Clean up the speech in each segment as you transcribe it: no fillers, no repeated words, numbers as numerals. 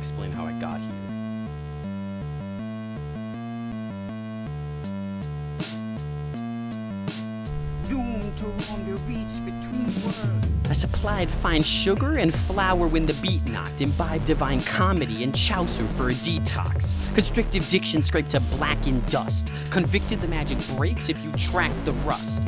explain how I got here. Doomed to roam your beats between worlds. I supplied fine sugar and flour when the beat knocked, imbibed divine comedy and Chaucer for a detox. Constrictive diction scraped to blackened dust. Convicted the magic breaks if you track the rust.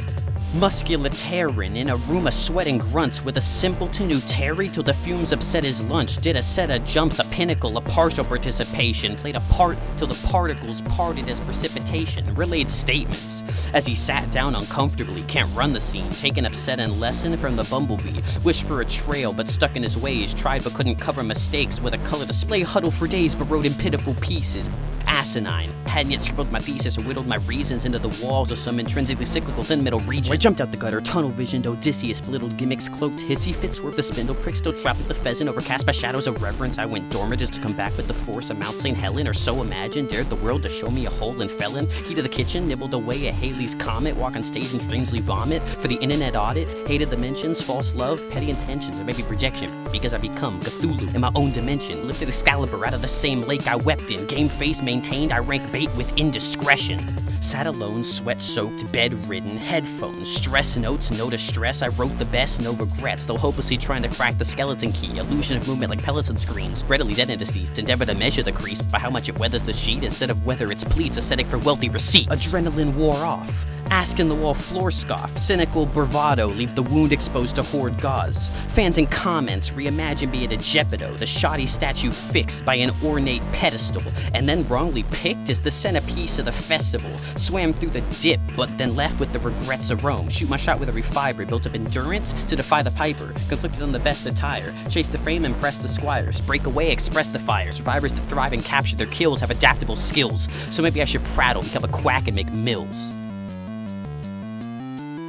Musculatarin in a room of sweating grunts with a simpleton who tarried till the fumes upset his lunch. Did a set of jumps, a pinnacle, a partial participation. Played a part till the particles parted as precipitation. Relayed statements as he sat down uncomfortably. Can't run the scene. Taken upset and lesson from the bumblebee. Wished for a trail but stuck in his ways. Tried but couldn't cover mistakes with a color display. Huddled for days but wrote in pitiful pieces. Asinine. Hadn't yet scribbled my thesis or whittled my reasons into the walls of some intrinsically cyclical thin middle region. I jumped out the gutter, tunnel visioned Odysseus, belittled gimmicks, cloaked hissy fits, swerved the spindle prick, still trapped with the pheasant, overcast by shadows of reverence. I went dormant just to come back with the force of Mount St. Helen, or so imagined. Dared the world to show me a hole and fell in. Heat of the kitchen, nibbled away at Halley's Comet, walk on stage and strangely vomit. For the internet audit, hated the mentions, false love, petty intentions, or maybe projection, because I become Cthulhu in my own dimension. Lifted Excalibur out of the same lake I wept in. Game face maintained, I rank bait with indiscretion. Sat alone, sweat-soaked, bed-ridden, headphones, stress notes, no distress. I wrote the best, no regrets, though hopelessly trying to crack the skeleton key. Illusion of movement like pellets on screens, readily dead and deceased. Endeavor to measure the crease by how much it weathers the sheet instead of whether it's pleats, aesthetic for wealthy receipts. Adrenaline wore off. Asking the wall floor scoff, cynical bravado, leave the wound exposed to horde gauze. Fans and comments reimagine me at a Geppetto, the shoddy statue fixed by an ornate pedestal, and then wrongly picked as the centerpiece of the festival. Swam through the dip, but then left with the regrets of Rome. Shoot my shot with every fiber, built up endurance to defy the piper. Conflicted on the best attire, chase the frame, impress the squires. Break away, express the fire. Survivors that thrive and capture their kills have adaptable skills. So maybe I should prattle, become a quack and make mills.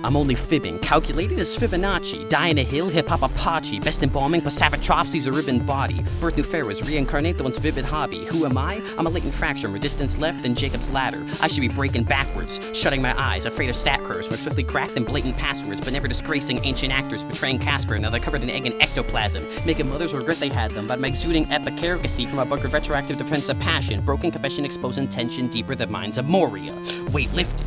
I'm only fibbing, calculated as Fibonacci. Die in a hill, hip-hop Apache. Best embalming, Passavitropsies, a ribbon body. Birth new pharaohs, reincarnate the once vivid hobby. Who am I? I'm a latent fracture, more distance left than Jacob's ladder. I should be breaking backwards, shutting my eyes, afraid of stat curves, more swiftly cracked than blatant passwords, but never disgracing ancient actors, betraying Casper, now they're covered in egg and ectoplasm, making mothers regret they had them, but my exuding epicaricacy from a bunker of retroactive defense of passion. Broken confession exposing tension deeper than minds of Moria. Weight lifted.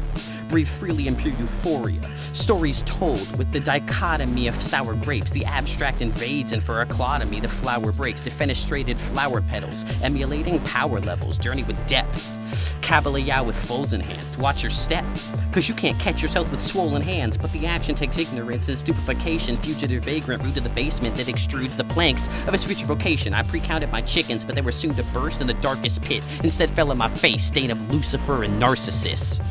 Breathe freely in pure euphoria. Stories told with the dichotomy of sour grapes. The abstract invades, and for a clotomy, the flower breaks. Defenestrated flower petals, emulating power levels. Journey with depth. Cavalier with folds enhanced. Watch your step, cause you can't catch yourself with swollen hands. But the action takes ignorance and stupefaction. Fugitive vagrant rooted the basement that extrudes the planks of his future vocation. I pre-counted my chickens, but they were soon to burst in the darkest pit. Instead fell in my face, stain of Lucifer and Narcissus.